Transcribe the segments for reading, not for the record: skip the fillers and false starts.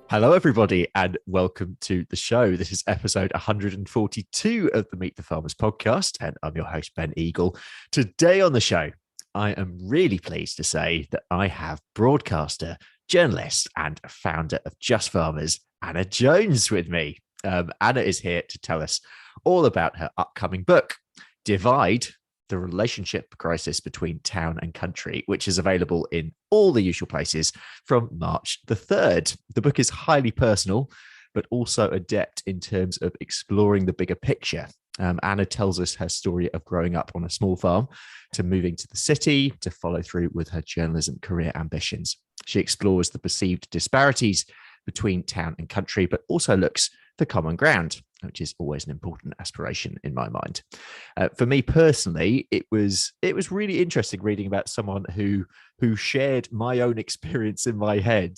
Hello, everybody, and welcome to the show. This is episode 142 of the Meet the Farmers podcast, and I'm your host, Ben Eagle. Today on the show, I am really pleased to say that I have broadcaster, journalist, and founder of Just Farmers, Anna Jones, with me. Anna is here to tell us all about her upcoming book, Divide, the relationship crisis between town and country, which is available in all the usual places from March the 3rd. The book is highly personal, but also adept in terms of exploring the bigger picture. Anna tells us her story of growing up on a small farm to moving to the city to follow through with her journalism career ambitions. She explores the perceived disparities between town and country, but also looks for common ground, which is always an important aspiration in my mind. For me personally, it was really interesting reading about someone who shared my own experience in my head,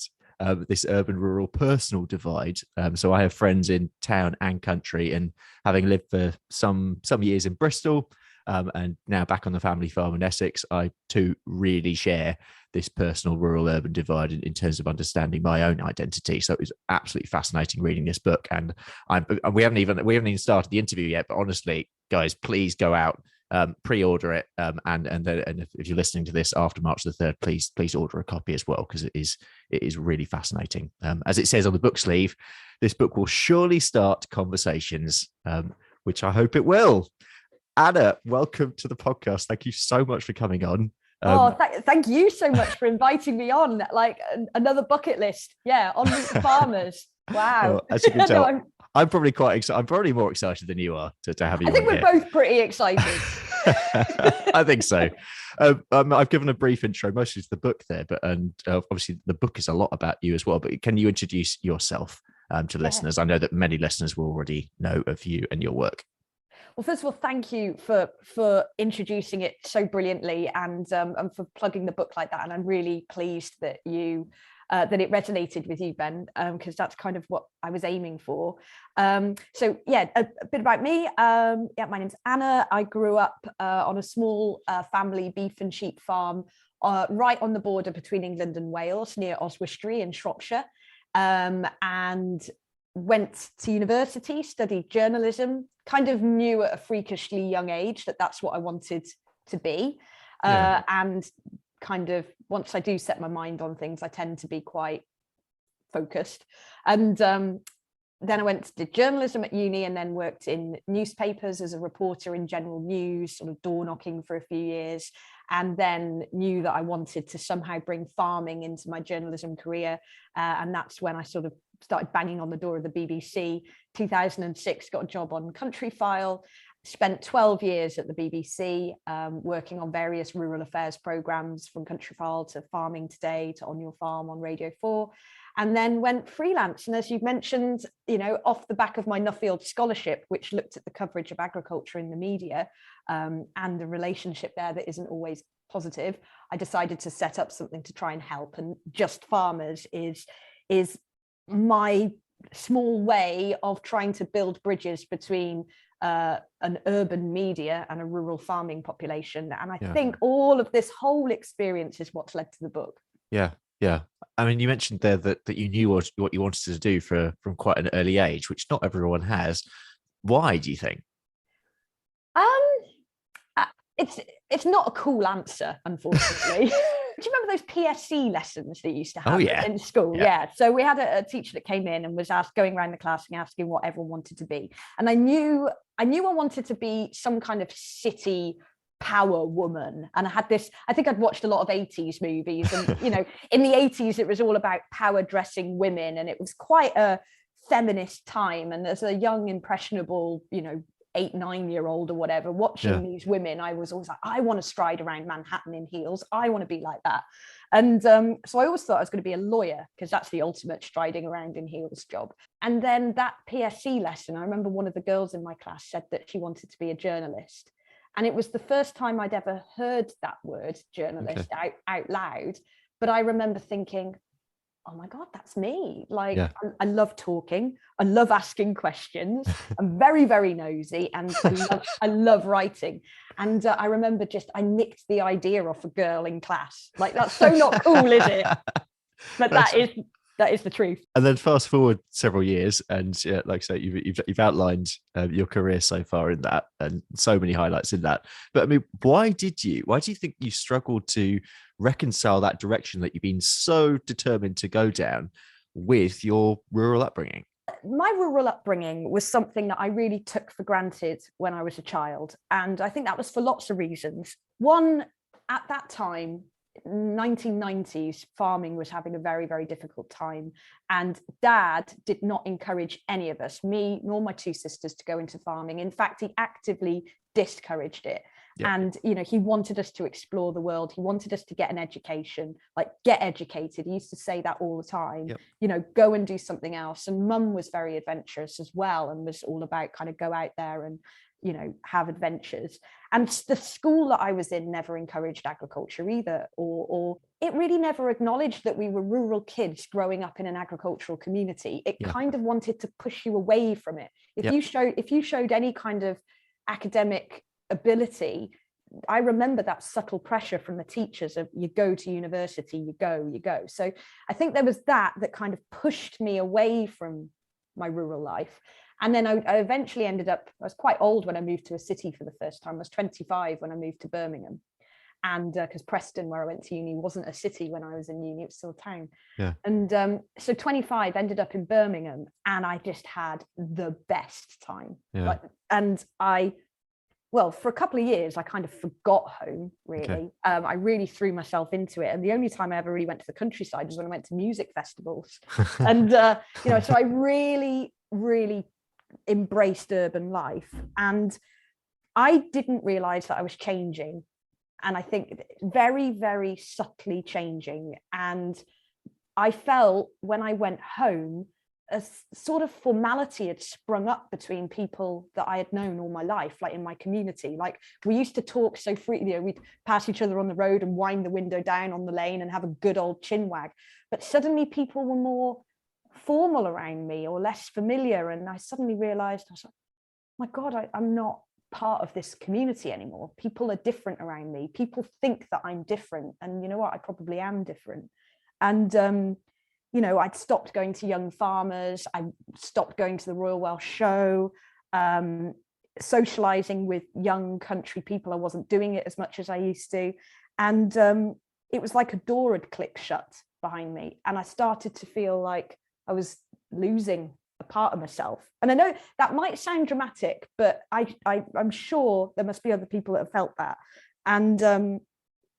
this urban-rural personal divide. So I have friends in town and country, and having lived for some years in Bristol, and now back on the family farm in Essex, I too really share this personal rural-urban divide in terms of understanding my own identity. So it was absolutely fascinating reading this book, and we haven't even started the interview yet. But honestly, guys, please go out, pre-order it, and if you're listening to this after March the 3rd, please order a copy as well, because it is really fascinating. As it says on the book sleeve, this book will surely start conversations, which I hope it will. Anna, welcome to the podcast. Thank you so much for coming on. Thank you so much for inviting me on. Like another bucket list. Yeah, on Meet the Farmers. Wow. Well, as you can tell, I'm probably quite excited. I'm probably more excited than you are to have you. I think we're both pretty excited. I think so. I've given a brief intro, mostly to the book there, but obviously the book is a lot about you as well. But can you introduce yourself to listeners? I know that many listeners will already know of you and your work. Well, first of all, thank you for introducing it so brilliantly and for plugging the book like that. And I'm really pleased that that it resonated with you, Ben, because that's kind of what I was aiming for. So yeah, a bit about me. My name's Anna. I grew up on a small family beef and sheep farm right on the border between England and Wales, near Oswestry in Shropshire, and went to university, studied journalism, kind of knew at a freakishly young age that that's what I wanted to be. And kind of once I do set my mind on things, I tend to be quite focused. And then I went to do journalism at uni and then worked in newspapers as a reporter in general news, sort of door knocking for a few years, and then knew that I wanted to somehow bring farming into my journalism career. And that's when I sort of started banging on the door of the BBC. 2006, got a job on Countryfile, spent 12 years at the BBC, working on various rural affairs programmes, from Countryfile to Farming Today to On Your Farm on Radio 4, and then went freelance. And as you've mentioned, off the back of my Nuffield scholarship, which looked at the coverage of agriculture in the media, and the relationship there that isn't always positive, I decided to set up something to try and help. And Just Farmers is my small way of trying to build bridges between an urban media and a rural farming population. And I think all of this whole experience is what's led to the book. Yeah. I mean, you mentioned there that you knew what you wanted to do from quite an early age, which not everyone has. Why do you think? It's not a cool answer, unfortunately. Do you remember those PSC lessons that you used to have in school? Yeah. So we had a teacher that came in and was going around the class and asking what everyone wanted to be. And I knew I wanted to be some kind of city power woman. And I had this, I think I'd watched a lot of 80s movies, and in the 80s it was all about power dressing women, and it was quite a feminist time. And as a young, impressionable, 8-9-year-old or whatever, watching these women, I was always like, I want to stride around Manhattan in heels. I want to be like that. And so I always thought I was going to be a lawyer, because that's the ultimate striding around in heels job. And then that PSC lesson, I remember one of the girls in my class said that she wanted to be a journalist. And it was the first time I'd ever heard that word journalist out loud. But I remember thinking, oh my God, that's me. Like, I love talking. I love asking questions. I'm very, very nosy, and I love writing. And I remember I nicked the idea off a girl in class. Like, that's so not cool, is it? But That is the truth. And then fast forward several years, and like I say, you've outlined your career so far in that, and so many highlights in that. But I mean, why do you think you struggled to reconcile that direction that you've been so determined to go down with your rural upbringing? My rural upbringing was something that I really took for granted when I was a child. And I think that was for lots of reasons. One, at that time, 1990s, farming was having a very, very difficult time. And Dad did not encourage any of us, me nor my two sisters, to go into farming. In fact, he actively discouraged it. Yep. And, he wanted us to explore the world. He wanted us to get an education, like get educated. He used to say that all the time, yep. Go and do something else. And Mum was very adventurous as well, and was all about kind of go out there and, have adventures. And the school that I was in never encouraged agriculture either, or it really never acknowledged that we were rural kids growing up in an agricultural community. It kind of wanted to push you away from it. If you showed any kind of academic ability, I remember that subtle pressure from the teachers of you go to university, you go. So I think there was that kind of pushed me away from my rural life. And then I eventually ended up, I was quite old when I moved to a city for the first time. I was 25 when I moved to Birmingham. And because Preston, where I went to uni, wasn't a city when I was in uni, it was still a town. Yeah. And so 25, ended up in Birmingham, and I just had the best time. Yeah. For a couple of years, I kind of forgot home, really. Okay. I really threw myself into it. And the only time I ever really went to the countryside was when I went to music festivals. And, so I really, really embraced urban life. And I didn't realize that I was changing. And I think very, very subtly changing. And I felt when I went home, a sort of formality had sprung up between people that I had known all my life, like in my community. Like we used to talk so freely, we'd pass each other on the road and wind the window down on the lane and have a good old chin wag. But suddenly people were more formal around me or less familiar. And I suddenly realized, I was like, my God, I'm not part of this community anymore. People are different around me. People think that I'm different. And you know what? I probably am different. And, I'd stopped going to Young Farmers. I stopped going to the Royal Welsh Show, socializing with young country people. I wasn't doing it as much as I used to. And it was like a door had clicked shut behind me. And I started to feel like I was losing a part of myself. And I know that might sound dramatic, but I'm sure there must be other people that have felt that. And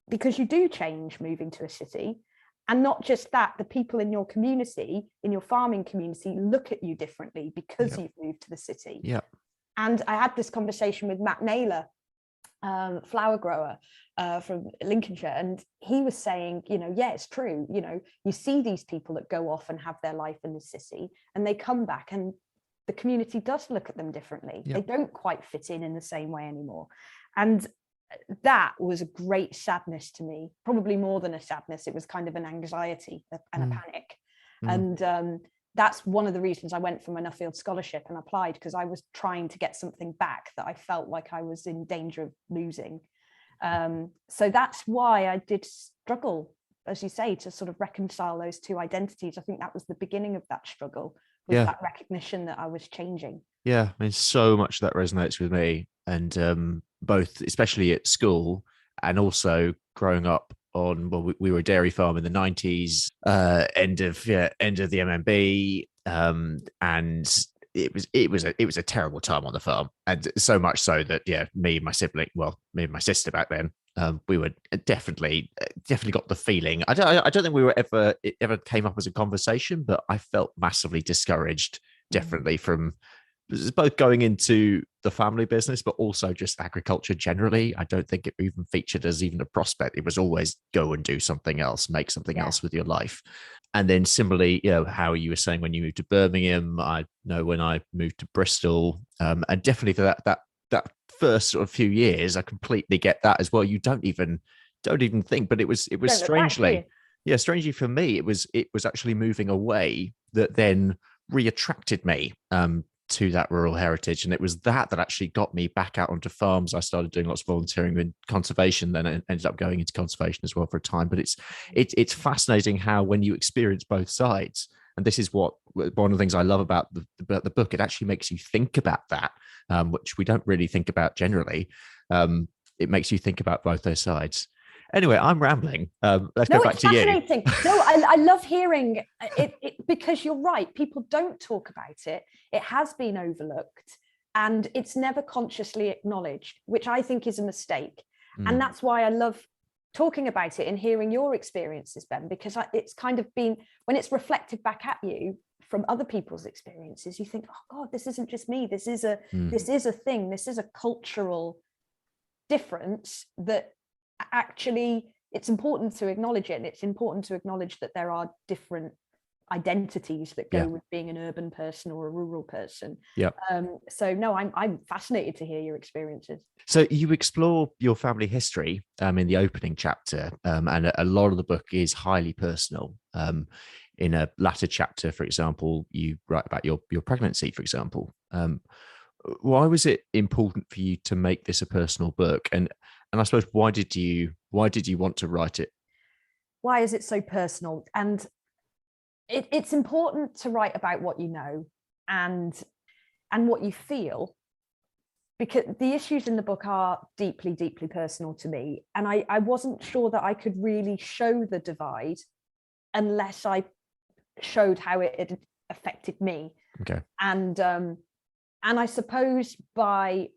because you do change moving to a city. And not just that, the people in your community, in your farming community, look at you differently because you've moved to the city. Yeah. And I had this conversation with Matt Naylor, flower grower from Lincolnshire, and he was saying, it's true. You see these people that go off and have their life in the city, and they come back, and the community does look at them differently. They don't quite fit in the same way anymore. And that was a great sadness to me, probably more than a sadness. It was kind of an anxiety and a panic. And that's one of the reasons I went for my Nuffield scholarship and applied, because I was trying to get something back that I felt like I was in danger of losing. So that's why I did struggle, as you say, to sort of reconcile those two identities. I think that was the beginning of that struggle, was that recognition that I was changing. Yeah, I mean, so much that resonates with me. And both, especially at school, and also growing up on, we were a dairy farm in the 90s, end of the MMB, and it was a terrible time on the farm, and so much so that me and my sister back then, we were definitely got the feeling. I don't think we were it ever came up as a conversation, but I felt massively discouraged, definitely, from both going into the family business, but also just agriculture generally. I don't think it even featured as even a prospect. It was always go and do something else, make something else with your life. And then similarly, how you were saying when you moved to Birmingham, I know when I moved to Bristol, and definitely for that first sort of few years, I completely get that as well. You don't even think, but it was strangely for me, it was actually moving away that then reattracted me to that rural heritage. And it was that actually got me back out onto farms. I started doing lots of volunteering in conservation, then I ended up going into conservation as well for a time. But it's fascinating how when you experience both sides, and this is what one of the things I love about the book, it actually makes you think about that, which we don't really think about generally. It makes you think about both those sides. Anyway, I'm rambling. Let's go back to you. No, I love hearing it because you're right. People don't talk about it. It has been overlooked and it's never consciously acknowledged, which I think is a mistake. And that's why I love talking about it and hearing your experiences, Ben, because it's kind of been, when it's reflected back at you from other people's experiences, you think, oh God, this isn't just me. This is a thing. This is a cultural difference that actually it's important to acknowledge it, and it's important to acknowledge that there are different identities that go with being an urban person or a rural person. So no, I'm fascinated to hear your experiences. So you explore your family history in the opening chapter, and a lot of the book is highly personal. In a latter chapter, for example, you write about your pregnancy, for example. Why was it important for you to make this a personal book? And I suppose why did you want to write it? Why is it so personal? And it's important to write about what you know and what you feel, because the issues in the book are deeply, deeply personal to me. And I wasn't sure that I could really show the divide unless I showed how it had affected me. Okay. And I suppose by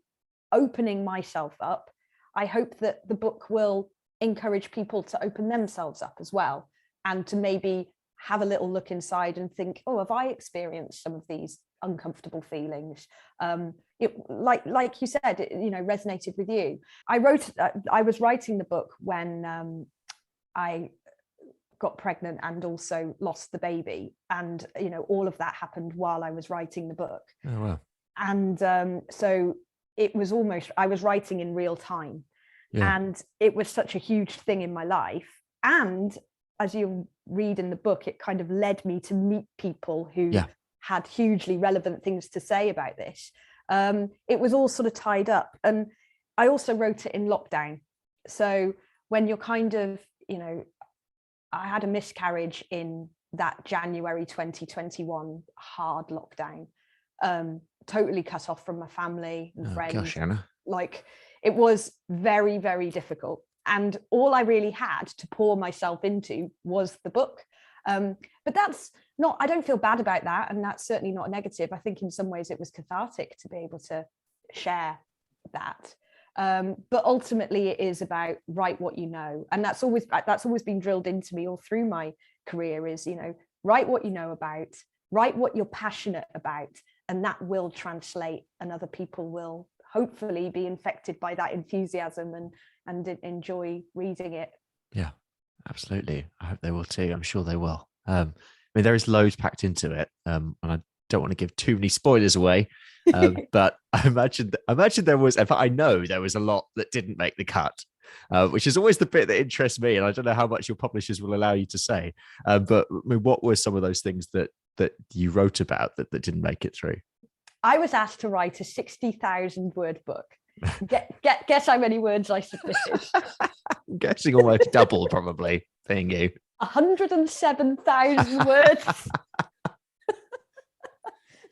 opening myself up, I hope that the book will encourage people to open themselves up as well, and to maybe have a little look inside and think, oh, have I experienced some of these uncomfortable feelings? Like you said, it resonated with you. I was writing the book when I got pregnant and also lost the baby, and all of that happened while I was writing the book. Oh wow. And so it was almost, I was writing in real time. And it was such a huge thing in my life. And as you read in the book, it kind of led me to meet people who had hugely relevant things to say about this. It was all sort of tied up. And I also wrote it in lockdown. So when you're kind of, I had a miscarriage in that January 2021 hard lockdown, totally cut off from my family and friends. Gosh, Anna. Like, it was very, very difficult. And all I really had to pour myself into was the book. But that's not, I don't feel bad about that. And that's certainly not negative. I think in some ways it was cathartic to be able to share that. But ultimately it is about write what you know. And that's always been drilled into me all through my career is, write what you know about, write what you're passionate about, and that will translate, and other people will hopefully be infected by that enthusiasm and enjoy reading it. Yeah, absolutely. I hope they will too. I'm sure they will. I mean, there is loads packed into it, and I don't want to give too many spoilers away, but I imagine there was, in fact, I know there was a lot that didn't make the cut, which is always the bit that interests me, and I don't know how much your publishers will allow you to say. But I mean, what were some of those things that you wrote about that didn't make it through? I was asked to write a 60,000 word book. Guess how many words I submitted? I'm guessing almost double, probably, being you. 107,000 words.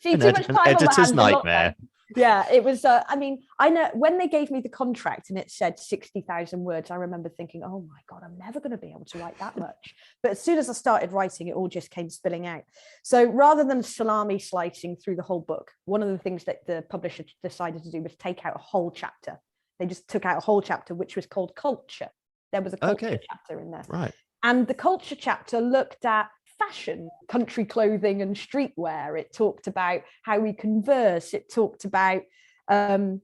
See, too much time on my editor's nightmare. Yeah, it was. I mean, I know when they gave me the contract and it said 60,000 words, I remember thinking, oh my God, I'm never going to be able to write that much. But as soon as I started writing, it all just came spilling out. So rather than salami slicing through the whole book, one of the things that the publisher decided to do was take out a whole chapter. They just took out a whole chapter, which was called Culture. There was a culture chapter in there. Right. And the culture chapter looked at fashion, country clothing and streetwear. It talked about how we converse. It talked about the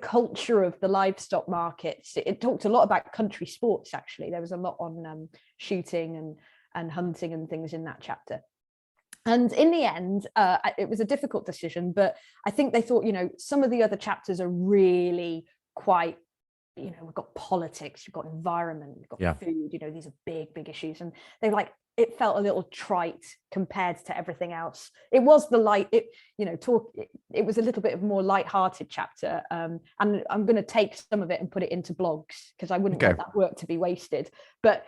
culture of the livestock markets. It talked a lot about country sports, actually. There was a lot on shooting and hunting and things in that chapter. And in the end, it was a difficult decision, but I think they thought, some of the other chapters are really quite we've got politics, we've got environment, we've got Yeah. food, these are big issues. And they were like, it felt a little trite compared to everything else. It was it was a little bit of a more light-hearted chapter. And I'm going to take some of it and put it into blogs because I wouldn't want that work to be wasted. But,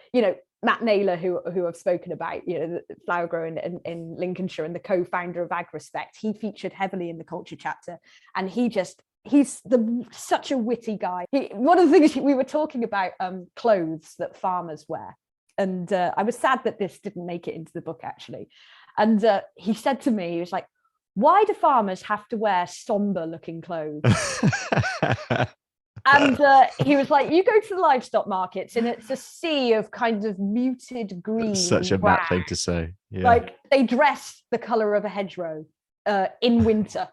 Matt Naylor, who I've spoken about, the flower grower in Lincolnshire and the co-founder of AgRespect, he featured heavily in the culture chapter. And he's such a witty guy. One of the things we were talking about, clothes that farmers wear. And I was sad that this didn't make it into the book, actually. And he said to me, he was like, why do farmers have to wear somber looking clothes? And he was like, you go to the livestock markets and it's a sea of kind of muted green. Such a Matt thing to say. Yeah. Like they dress the colour of a hedgerow in winter.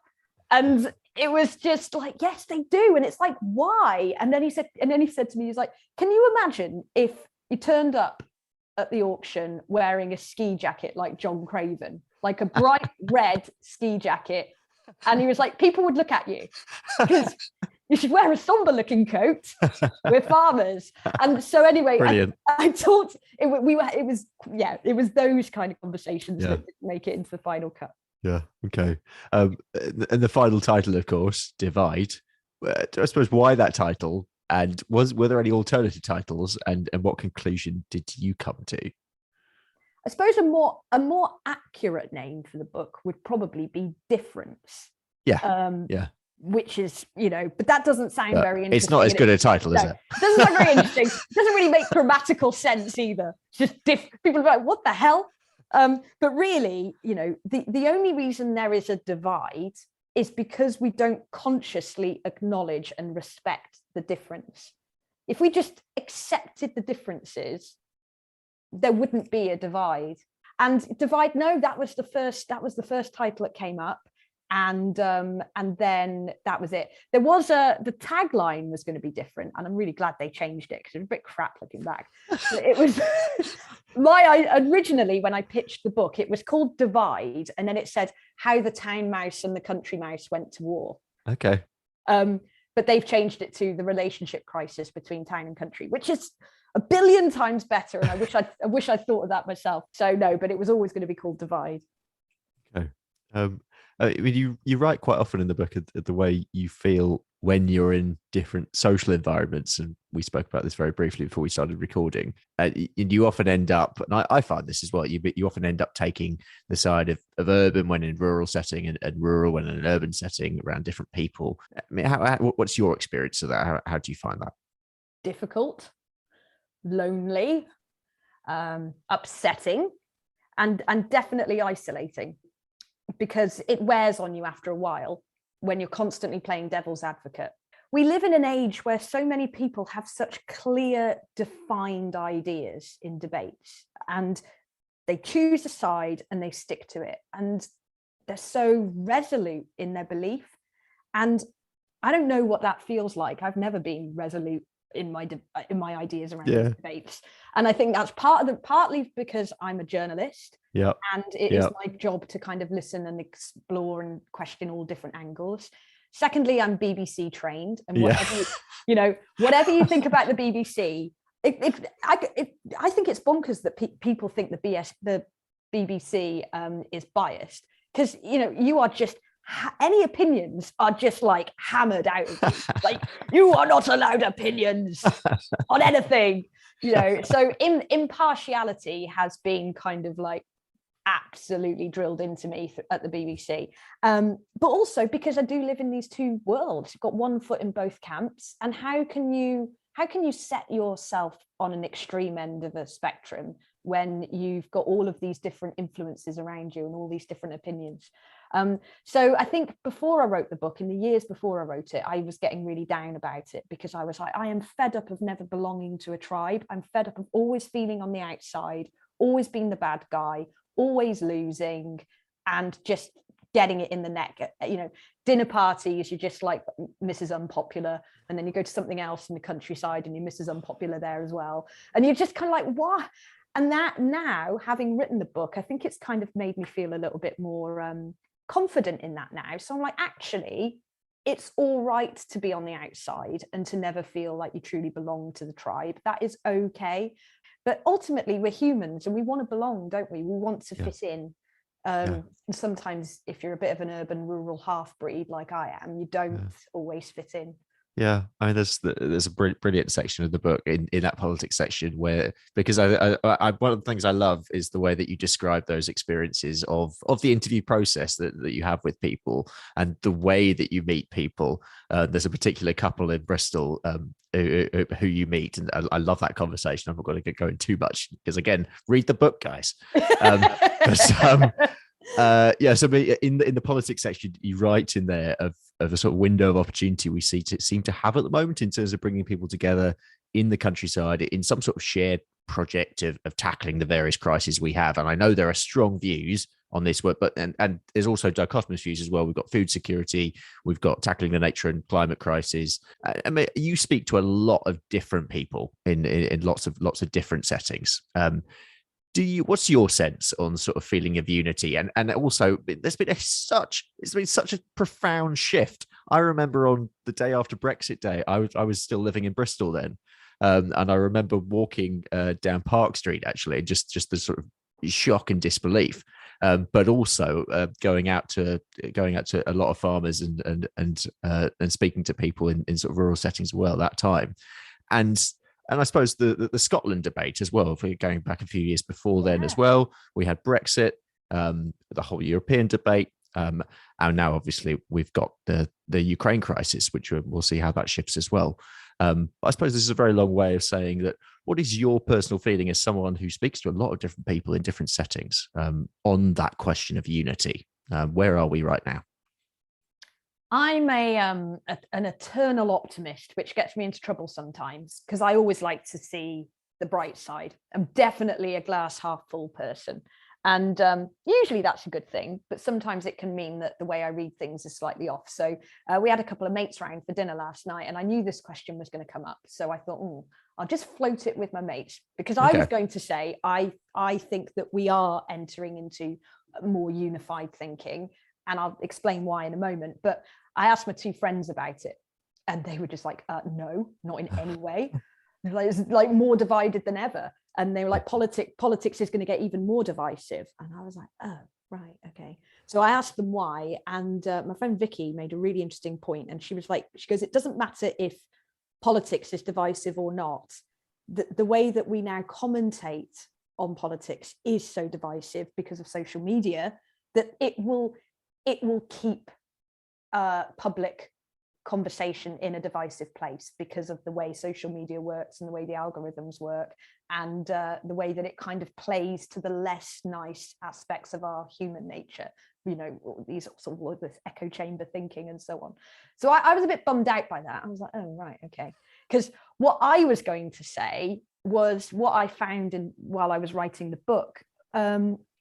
And it was just like, yes, they do. And it's like, why? And then he said to me, he's like, can you imagine if you turned up at the auction wearing a ski jacket like John Craven, like a bright red ski jacket? And he was like, people would look at you because you should wear a somber looking coat. We're farmers. And so anyway, I talked, it was those kind of conversations that make it into the final cut. Yeah. Okay. And the final title, of course, Divide. I suppose why that title, and were there any alternative titles, and what conclusion did you come to? I suppose a more accurate name for the book would probably be Difference. Yeah. Which is, but that doesn't sound very interesting. It's not as good a title, is it? It doesn't sound very interesting. It doesn't really make grammatical sense either. It's just people are like, what the hell? But really, the only reason there is a divide is because we don't consciously acknowledge and respect the difference. If we just accepted the differences, there wouldn't be a divide. And divide, no, that was the first title that came up. And then that was it. There was the tagline was going to be different, and I'm really glad they changed it because it was a bit crap looking back. It was originally when I pitched the book, it was called Divide, and then it said how the town mouse and the country mouse went to war. Okay. But they've changed it to the relationship crisis between town and country, which is a billion times better. And I wish I'd thought of that myself. So no, but it was always going to be called Divide. Okay. You write quite often in the book the way you feel when you're in different social environments, and we spoke about this very briefly before we started recording. And you often end up, and I find this as well, you often end up taking the side of urban when in rural setting, and rural when in an urban setting around different people. I mean, what's your experience of that? How do you find that? Difficult, lonely, upsetting, and definitely isolating. Because it wears on you after a while when you're constantly playing devil's advocate. We live in an age where so many people have such clear, defined ideas in debates, and they choose a side and they stick to it. And they're so resolute in their belief. And I don't know what that feels like. I've never been resolute in my ideas around these debates. And I think that's partly because I'm a journalist. Yeah. And it is my job to kind of listen and explore and question all different angles. Secondly, I'm BBC trained, and whatever you think about the BBC, I think it's bonkers that people think the BBC is biased, because you are just any opinions are just like hammered out of you. Like, you are not allowed opinions on anything, so impartiality has been kind of like absolutely drilled into me at the BBC, but also because I do live in these two worlds. You've got one foot in both camps, and how can you set yourself on an extreme end of a spectrum when you've got all of these different influences around you and all these different opinions? So I think before I wrote the book, in the years before I wrote it, I was getting really down about it, because I was like, I am fed up of never belonging to a tribe. I'm fed up of always feeling on the outside, always being the bad guy, always losing, and just getting it in the neck. Dinner parties, you're just like Mrs. Unpopular, and then you go to something else in the countryside and you're Mrs. Unpopular there as well, and you're just kind of like, what? And that, now having written the book, I think it's kind of made me feel a little bit more confident in that now. So I'm like, actually, it's all right to be on the outside and to never feel like you truly belong to the tribe. That is okay. But ultimately, we're humans and we want to belong, don't we? We want to fit in. And sometimes if you're a bit of an urban rural half breed like I am, you don't always fit in. Yeah, I mean, there's a brilliant section of the book in that politics section where, because I one of the things I love is the way that you describe those experiences of the interview process that you have with people and the way that you meet people. There's a particular couple in Bristol who you meet, and I love that conversation. I'm not going to get going too much because, again, read the book, guys. So in the politics section, you write in there of a sort of window of opportunity we seem to have at the moment in terms of bringing people together in the countryside in some sort of shared project of tackling the various crises we have. And I know there are strong views on this work, but and there's also dichotomous views as well. We've got food security, we've got tackling the nature and climate crisis. I mean, you speak to a lot of different people in lots of different settings. What's your sense on sort of feeling of unity? And also it's been such a profound shift. I remember on the day after Brexit Day, I was still living in Bristol then. And I remember walking down Park Street, actually, just the sort of shock and disbelief. But also going out to a lot of farmers and speaking to people in sort of rural settings as well that time. And I suppose the Scotland debate as well, if we're going back a few years before then as well, we had Brexit, the whole European debate. And now, obviously, we've got the Ukraine crisis, which we'll see how that shifts as well. I suppose this is a very long way of saying that. What is your personal feeling as someone who speaks to a lot of different people in different settings on that question of unity? Where are we right now? I'm an eternal optimist, which gets me into trouble sometimes because I always like to see the bright side. I'm definitely a glass half full person. And usually that's a good thing, but sometimes it can mean that the way I read things is slightly off. So we had a couple of mates round for dinner last night and I knew this question was going to come up. So I thought, I'll just float it with my mates because I was going to say, I think that we are entering into more unified thinking. And I'll explain why in a moment. But I asked my two friends about it and they were just like, no, not in any way. It's like more divided than ever. And they were like, politics is going to get even more divisive. And I was like, oh, right, okay. So I asked them why. And my friend Vicky made a really interesting point. And she goes, it doesn't matter if politics is divisive or not. The way that we now commentate on politics is so divisive because of social media that it will keep public conversation in a divisive place because of the way social media works and the way the algorithms work and the way that it kind of plays to the less nice aspects of our human nature, these sort of this echo chamber thinking and so on. So I was a bit bummed out by that. I was like, oh, right, okay. Because what I was going to say was what I found while I was writing the book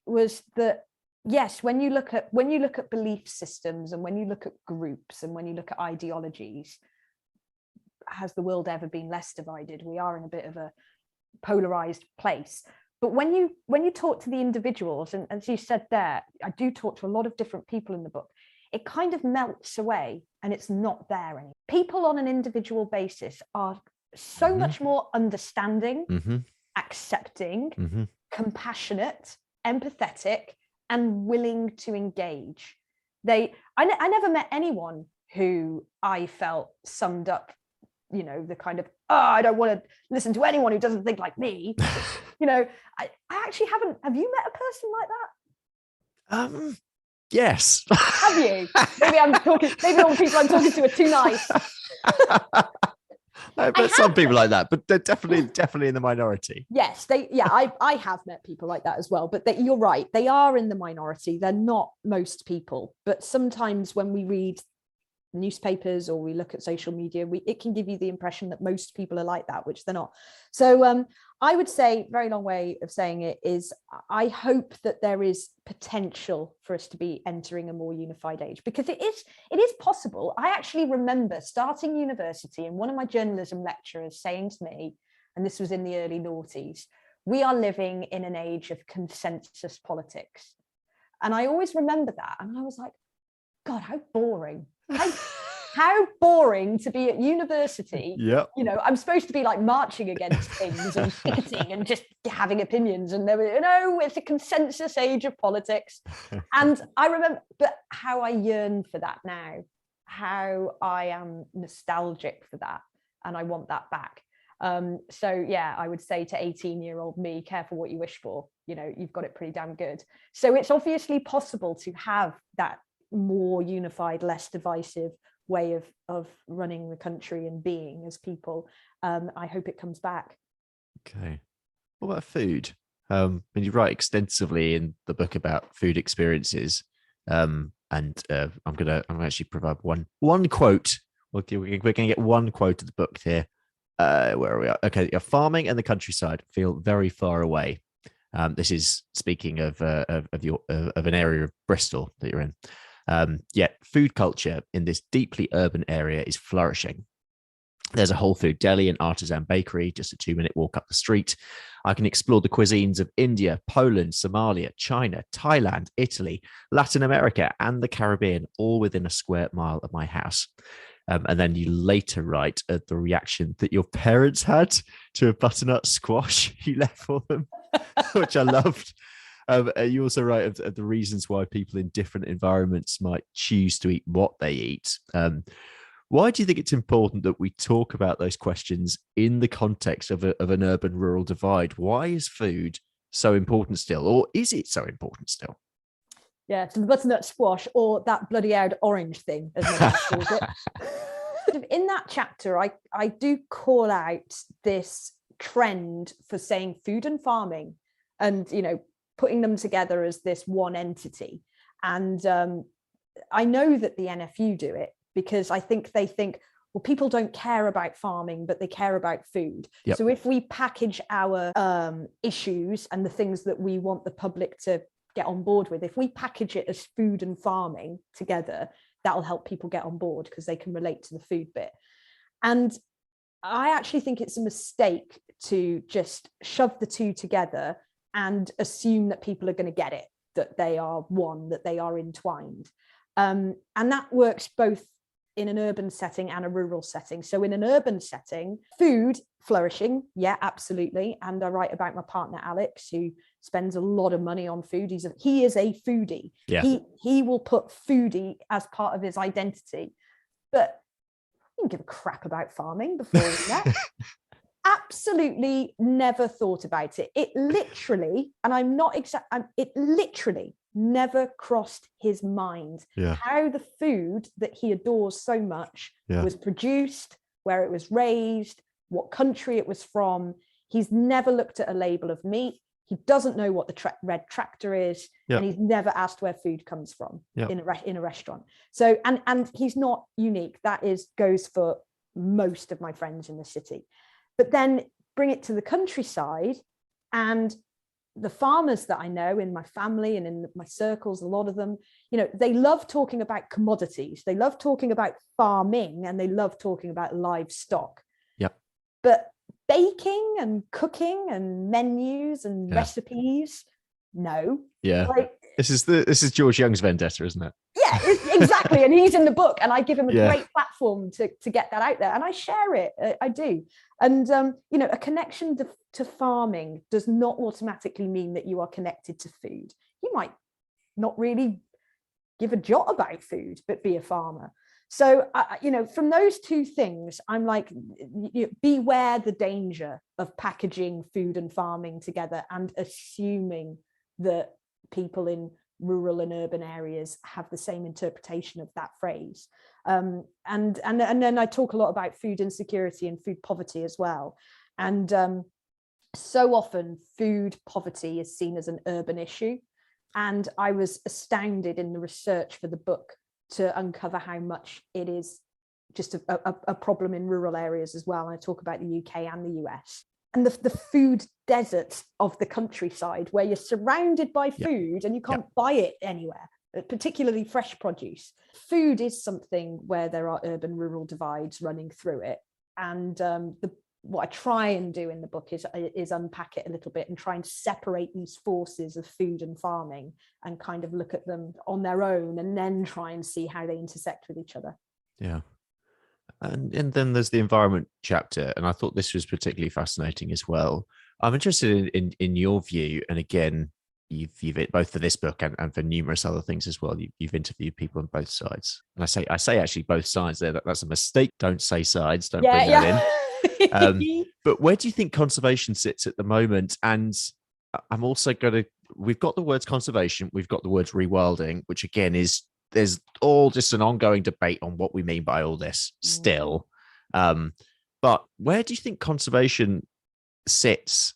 was that yes, when you look at belief systems and when you look at groups and when you look at ideologies, has the world ever been less divided? We are in a bit of a polarized place. But when you talk to the individuals, and as you said there, I do talk to a lot of different people in the book, it kind of melts away and it's not there anymore. People on an individual basis are so much more understanding, accepting, compassionate, empathetic, and willing to engage. I never met anyone who I felt summed up, the kind of, I don't want to listen to anyone who doesn't think like me. I actually haven't. Have you met a person like that? Yes. Have you? Maybe all the people I'm talking to are too nice. I've met some people like that, but they're definitely in the minority. Yes, I have met people like that as well, but you're right. They are in the minority. They're not most people, but sometimes when we read newspapers or we look at social media, it can give you the impression that most people are like that, which they're not. So I would say, very long way of saying it is, I hope that there is potential for us to be entering a more unified age, because it is possible. I actually remember starting university and one of my journalism lecturers saying to me, and this was in the early noughties, we are living in an age of consensus politics. And I always remember that. And I was like, God, how boring. how boring to be at university. Yeah. You know, I'm supposed to be like marching against things and picketing and just having opinions. And there were, it's a consensus age of politics. And I remember, but how I yearn for that now, how I am nostalgic for that. And I want that back. So yeah, I would say to 18-year-old me, careful what you wish for. You know, you've got it pretty damn good. So it's obviously possible to have that more unified, less divisive way of running the country and being as people. I hope it comes back. Okay. What about food? And you write extensively in the book about food experiences. And I'm actually provide one quote. We're going to get one quote of the book here. Where are we? Okay, farming and the countryside feel very far away. This is speaking of an area of Bristol that you're in. Yet food culture in this deeply urban area is flourishing. There's a Whole Food deli and artisan bakery just a 2-minute walk up the street. I can explore the cuisines of India, Poland, Somalia, China, Thailand, Italy, Latin America, and the Caribbean, all within a square mile of my house. And then you later write the reaction that your parents had to a butternut squash you left for them, which I loved. You also write of the reasons why people in different environments might choose to eat what they eat. Why do you think it's important that we talk about those questions in the context of an urban-rural divide? Why is food so important still, or is it so important still? Yeah, so the butternut squash, or that bloody out orange thing, as my dad calls it. In that chapter, I do call out this trend for saying food and farming, and putting them together as this one entity. And I know that the NFU do it because I think they think, well, people don't care about farming, but they care about food. Yep. So if we package our issues and the things that we want the public to get on board with, if we package it as food and farming together, that'll help people get on board because they can relate to the food bit. And I actually think it's a mistake to just shove the two together and assume that people are going to get it, that they are one, that they are entwined. And that works both in an urban setting and a rural setting. So in an urban setting, food flourishing, yeah, absolutely. And I write about my partner, Alex, who spends a lot of money on food. He is a foodie. Yeah. He will put foodie as part of his identity. But he didn't give a crap about farming before that. Absolutely never thought about it. It literally, and I'm not exact, it literally never crossed his mind how the food that he adores so much was produced, where it was raised, what country it was from. He's never looked at a label of meat. He doesn't know what the red tractor is, and he's never asked where food comes from in a restaurant. So, and he's not unique. That goes for most of my friends in the city. But then bring it to the countryside, and the farmers that I know in my family and in my circles, a lot of them, they love talking about commodities. They love talking about farming, and they love talking about livestock. Yep. But baking and cooking and menus and recipes, no. Yeah. This is George Young's vendetta, isn't it? Yeah, exactly. And he's in the book, and I give him a great platform to get that out there, and I share it. I do. And a connection to farming does not automatically mean that you are connected to food. You might not really give a jot about food, but be a farmer. So from those two things, I'm like, beware the danger of packaging food and farming together and assuming that people in rural and urban areas have the same interpretation of that phrase. And then I talk a lot about food insecurity and food poverty as well. And so often food poverty is seen as an urban issue. And I was astounded in the research for the book to uncover how much it is just a problem in rural areas as well. And I talk about the UK and the US. And the food deserts of the countryside, where you're surrounded by food and you can't buy it anywhere, particularly fresh produce. Food is something where there are urban-rural divides running through it. And what I try and do in the book is unpack it a little bit and try and separate these forces of food and farming and kind of look at them on their own, and then try and see how they intersect with each other. Yeah. And then there's the environment chapter, and I thought this was particularly fascinating as well. I'm interested in your view, and again, you've both for this book and for numerous other things as well. You've interviewed people on both sides, and I say actually both sides there. That's a mistake. Don't say sides. Don't bring that in. But where do you think conservation sits at the moment? And I'm also going to. We've got the words conservation. We've got the words rewilding, which again is there's all just an ongoing debate on what we mean by all this still. But where do you think conservation sits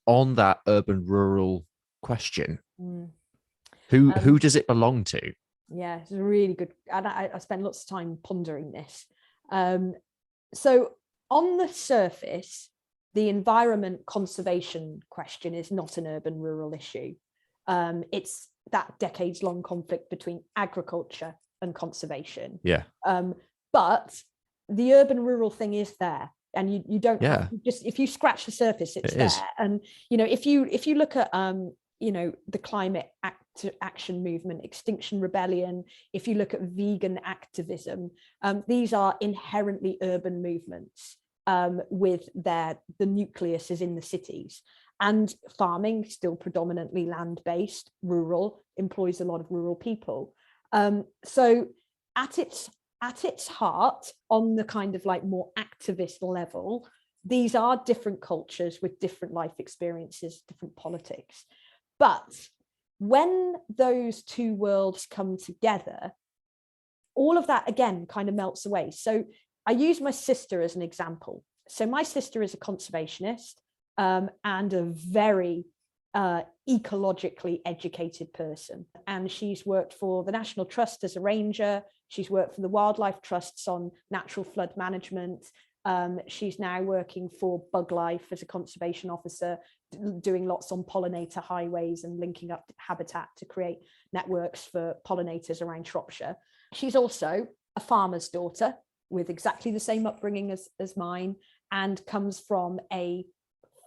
on that urban rural question? Who does it belong to? Yeah, it's a really good, and I spent lots of time pondering this. So on the surface, the environment conservation question is not an urban rural issue. It's that decades-long conflict between agriculture and conservation. Yeah. But the urban rural thing is there, and you don't have to just, if you scratch the surface, it's there. And if you look at the climate action movement, Extinction Rebellion, if you look at vegan activism, these are inherently urban movements with the nucleus is in the cities. And farming, still predominantly land-based, rural, employs a lot of rural people. So at its heart, on the kind of like more activist level, these are different cultures with different life experiences, different politics. But when those two worlds come together, all of that again kind of melts away. So I use my sister as an example. So my sister is a conservationist and a very ecologically educated person. And she's worked for the National Trust as a ranger. She's worked for the wildlife trusts on natural flood management. She's now working for Bug Life as a conservation officer, doing lots on pollinator highways and linking up habitat to create networks for pollinators around Shropshire. She's also a farmer's daughter with exactly the same upbringing as mine, and comes from a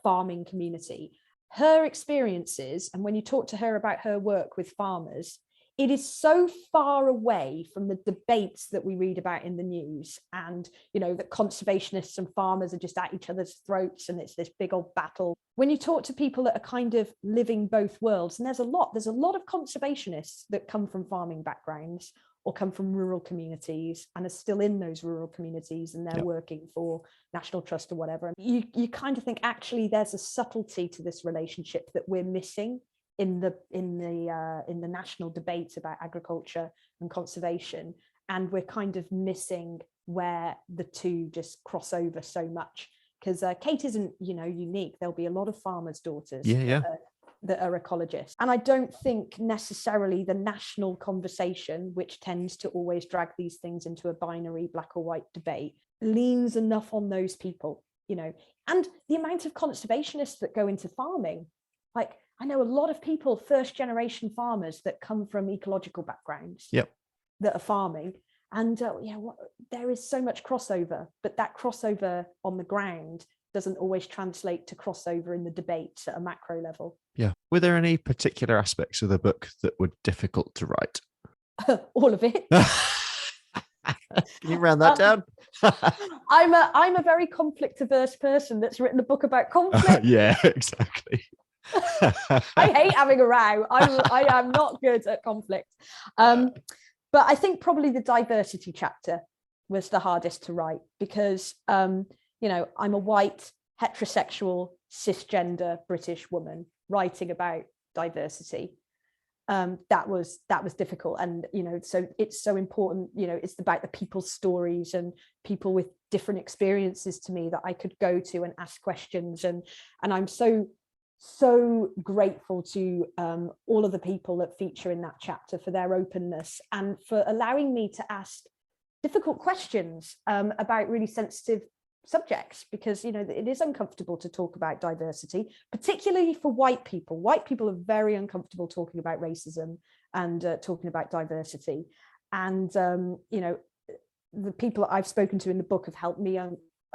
farming community. Her experiences, and when you talk to her about her work with farmers, it is so far away from the debates that we read about in the news, and that conservationists and farmers are just at each other's throats and it's this big old battle. When you talk to people that are kind of living both worlds, and there's a lot of conservationists that come from farming backgrounds or come from rural communities and are still in those rural communities, and they're working for National Trust or whatever. And you kind of think, actually, there's a subtlety to this relationship that we're missing in the national debate about agriculture and conservation, and we're kind of missing where the two just cross over so much. Because Kate isn't, unique. There'll be a lot of farmers' daughters that are ecologists. And I don't think necessarily the national conversation, which tends to always drag these things into a binary black or white debate, leans enough on those people, and the amount of conservationists that go into farming. Like, I know a lot of people, first generation farmers that come from ecological backgrounds that are farming. And there is so much crossover, but that crossover on the ground doesn't always translate to crossover in the debates at a macro level. Yeah. Were there any particular aspects of the book that were difficult to write? All of it. Can you round that down? I'm a very conflict averse person that's written a book about conflict. Yeah, exactly. I hate having a row. I am not good at conflict. But I think probably the diversity chapter was the hardest to write because, I'm a white, heterosexual, cisgender British woman writing about diversity. That was difficult. And, so it's so important, it's about the people's stories and people with different experiences to me that I could go to and ask questions. And I'm so grateful to all of the people that feature in that chapter for their openness and for allowing me to ask difficult questions about really sensitive subjects, because it is uncomfortable to talk about diversity, particularly for white people. White people are very uncomfortable talking about racism and talking about diversity, and the people I've spoken to in the book have helped me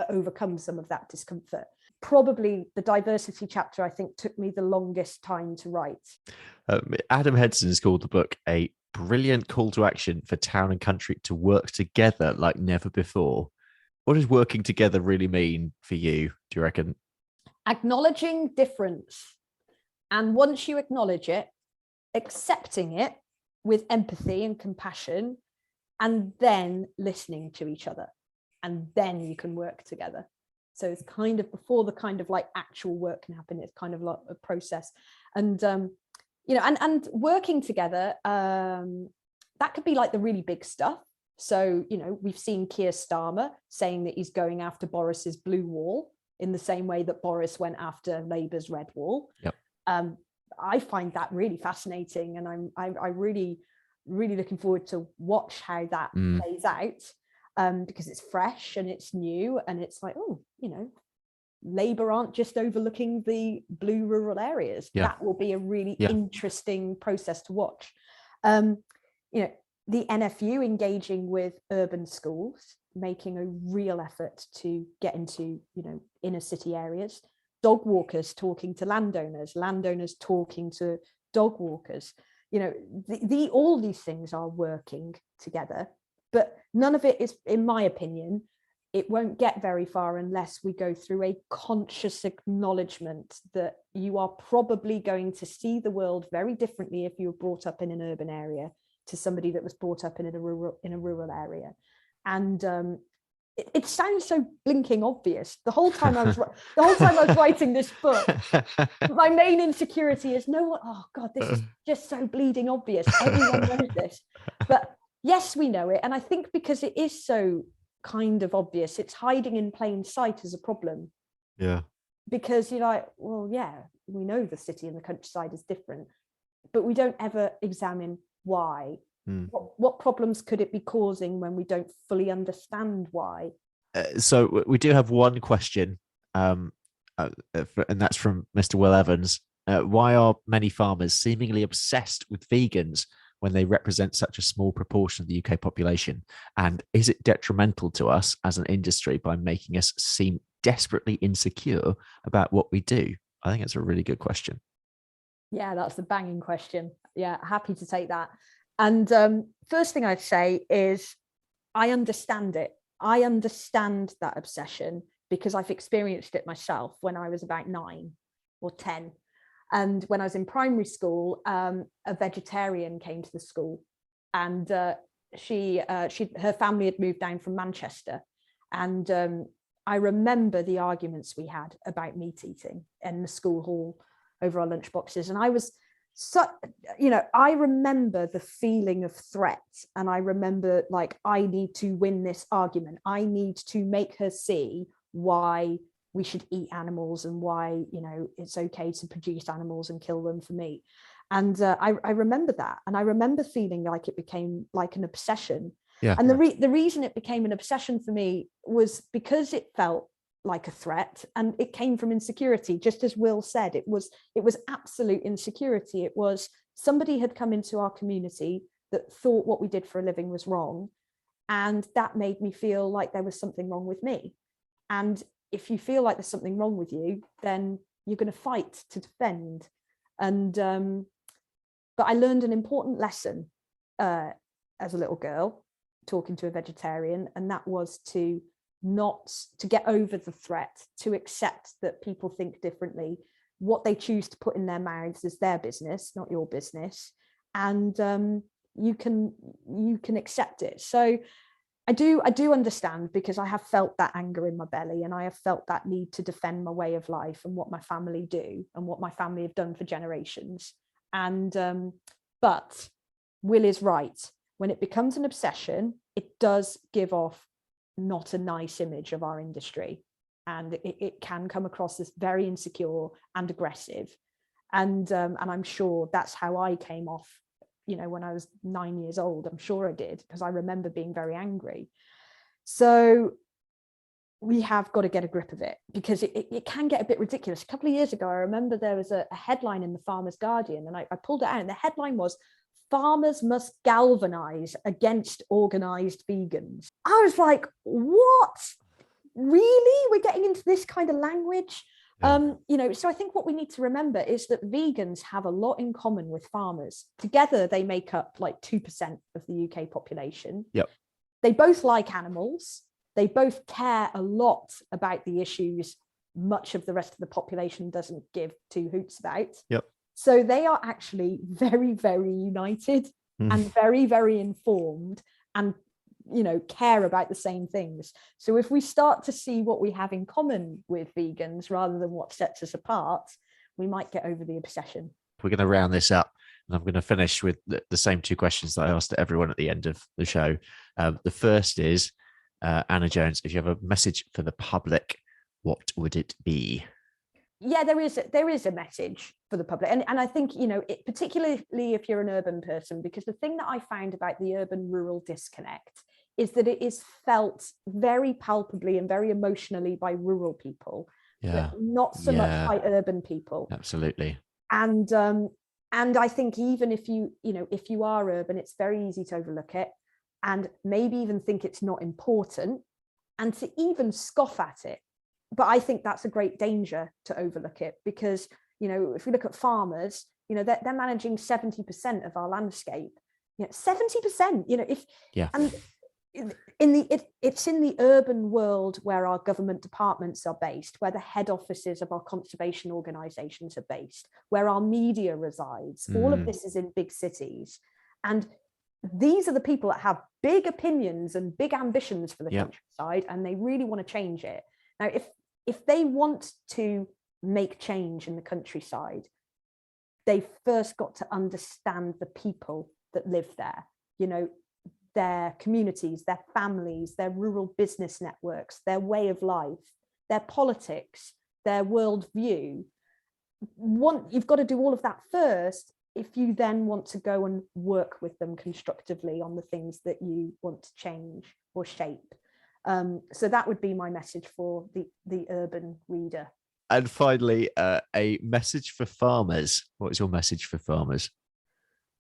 overcome some of that discomfort. Probably the diversity chapter, I think, took me the longest time to write. Adam Henson has called the book a brilliant call to action for town and country to work together like never before. what does working together really mean for you, do you reckon? Acknowledging difference. And once you acknowledge it, accepting it with empathy and compassion, and then listening to each other. And then you can work together. So it's kind of before the kind of like actual work can happen, it's kind of like a process. And, and working together, that could be like the really big stuff. So, we've seen Keir Starmer saying that he's going after Boris's blue wall in the same way that Boris went after Labour's red wall. Yep. I find that really fascinating, and I really, really looking forward to watch how that plays out, because it's fresh and it's new, and it's like, Labour aren't just overlooking the blue rural areas. Yeah. That will be a really interesting process to watch. The NFU engaging with urban schools, making a real effort to get into, inner city areas, dog walkers talking to landowners talking to dog walkers. All these things are working together, but none of it is, in my opinion, it won't get very far unless we go through a conscious acknowledgement that you are probably going to see the world very differently if you were brought up in an urban area to somebody that was brought up in a rural area. And it sounds so blinking obvious. The whole time I was writing this book, my main insecurity is oh God, this is just so bleeding obvious. Everyone knows this. But yes, we know it. And I think because it is so kind of obvious, it's hiding in plain sight as a problem. Yeah. Because you're like, well, yeah, we know the city and the countryside is different, but we don't ever examine why. What problems could it be causing when we don't fully understand why? So we do have one question, and that's from Mr. Will Evans. Why are many farmers seemingly obsessed with vegans when they represent such a small proportion of the UK population? And is it detrimental to us as an industry by making us seem desperately insecure about what we do? I think it's a really good question. Yeah, that's the banging question. Yeah, happy to take that. And first thing I'd say is I understand it. I understand that obsession because I've experienced it myself when I was about 9 or 10. And when I was in primary school, a vegetarian came to the school, and her family had moved down from Manchester. And I remember the arguments we had about meat eating in the school hall over our lunchboxes. And I was I remember the feeling of threat, and I remember like, I need to win this argument. I need to make her see why we should eat animals and why, it's okay to produce animals and kill them for meat. And I remember that. And I remember feeling like it became like an obsession. Yeah. And the reason it became an obsession for me was because it felt like a threat, and it came from insecurity. Just as Will said, it was absolute insecurity. It was somebody had come into our community that thought what we did for a living was wrong, and that made me feel like there was something wrong with me. And if you feel like there's something wrong with you, then you're going to fight to defend. And but I learned an important lesson as a little girl talking to a vegetarian, and that was to get over the threat, to accept that people think differently. What they choose to put in their mouths is their business, not your business. And you can accept it. So I do understand, because I have felt that anger in my belly, and I have felt that need to defend my way of life and what my family do and what my family have done for generations. And but Will is right. When it becomes an obsession, it does give off not a nice image of our industry, and it can come across as very insecure and aggressive. And I'm sure that's how I came off, when I was 9 years old. I'm sure I did, because I remember being very angry. So we have got to get a grip of it, because it can get a bit ridiculous. A couple of years ago, I remember there was a headline in the Farmers Guardian, and I pulled it out, and the headline was, "Farmers must galvanize against organized vegans." I was like, what? Really? We're getting into this kind of language? Yeah. So I think what we need to remember is that vegans have a lot in common with farmers. Together, they make up like 2% of the UK population. Yep. They both like animals. They both care a lot about the issues much of the rest of the population doesn't give two hoots about. Yep. So they are actually very, very united and very, very informed, and care about the same things. So if we start to see what we have in common with vegans rather than what sets us apart, we might get over the obsession. We're going to round this up, and I'm going to finish with the same two questions that I asked everyone at the end of the show. The first is, Anna Jones, if you have a message for the public, what would it be? Yeah, there is a message for the public, and I think particularly if you're an urban person, because the thing that I found about the urban-rural disconnect is that it is felt very palpably and very emotionally by rural people, but not so much by urban people. Absolutely. And I think even if you are urban, it's very easy to overlook it, and maybe even think it's not important, and to even scoff at it. But I think that's a great danger, to overlook it, because if we look at farmers, they're managing 70% of our landscape. 70%. And it's in the urban world where our government departments are based, where the head offices of our conservation organizations are based, where our media resides. All of this is in big cities, and these are the people that have big opinions and big ambitions for the countryside, and they really want to change it. Now, if they want to make change in the countryside, they've first got to understand the people that live there, their communities, their families, their rural business networks, their way of life, their politics, their worldview. You've got to do all of that first if you then want to go and work with them constructively on the things that you want to change or shape. So that would be my message for the urban reader. And finally, a message for farmers. What is your message for farmers?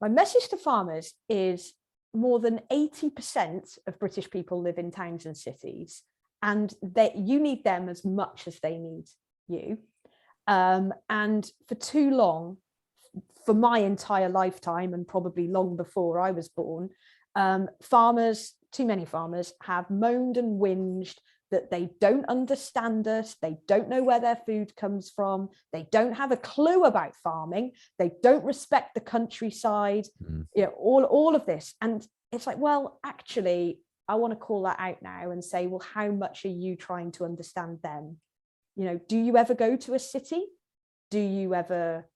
My message to farmers is more than 80% of British people live in towns and cities, and you need them as much as they need you. And for too long, for my entire lifetime, and probably long before I was born, too many farmers have moaned and whinged that they don't understand us, they don't know where their food comes from, they don't have a clue about farming, they don't respect the countryside, all of this. And it's like, well, actually, I want to call that out now and say, well, how much are you trying to understand them? Do you ever go to a city? Do you ever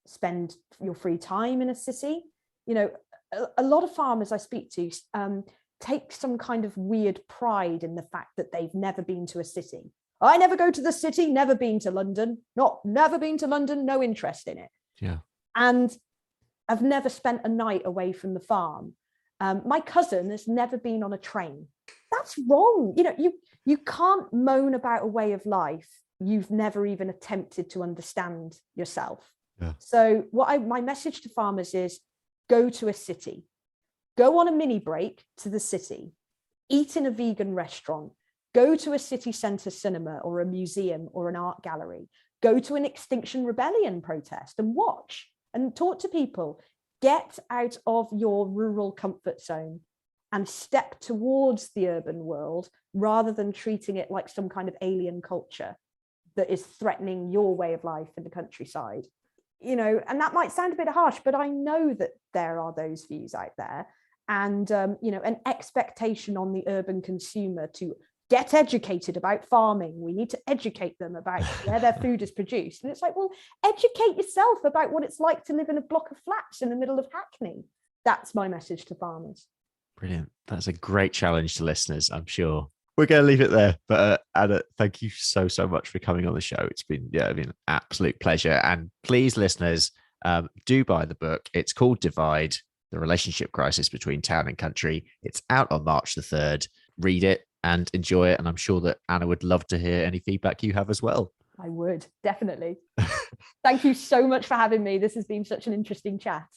spend your free time in a city? A lot of farmers I speak to take some kind of weird pride in the fact that they've never been to a city. I never go to the city, never been to London, never been to London, no interest in it. Yeah. And I've never spent a night away from the farm. My cousin has never been on a train. That's wrong. You can't moan about a way of life you've never even attempted to understand yourself. Yeah. So my message to farmers is, go to a city. Go on a mini break to the city, eat in a vegan restaurant, go to a city centre cinema or a museum or an art gallery, go to an Extinction Rebellion protest and watch and talk to people. Get out of your rural comfort zone and step towards the urban world rather than treating it like some kind of alien culture that is threatening your way of life in the countryside. And that might sound a bit harsh, but I know that there are those views out there. And, an expectation on the urban consumer to get educated about farming. We need to educate them about where their food is produced. And it's like, well, educate yourself about what it's like to live in a block of flats in the middle of Hackney. That's my message to farmers. Brilliant. That's a great challenge to listeners, I'm sure. We're going to leave it there. But Anna, thank you so much for coming on the show. It's been an absolute pleasure. And please, listeners, do buy the book. It's called Divide: The Relationship Crisis Between Town and Country. It's out on March the 3rd. Read it and enjoy it. And I'm sure that Anna would love to hear any feedback you have as well. I would, definitely. Thank you so much for having me. This has been such an interesting chat.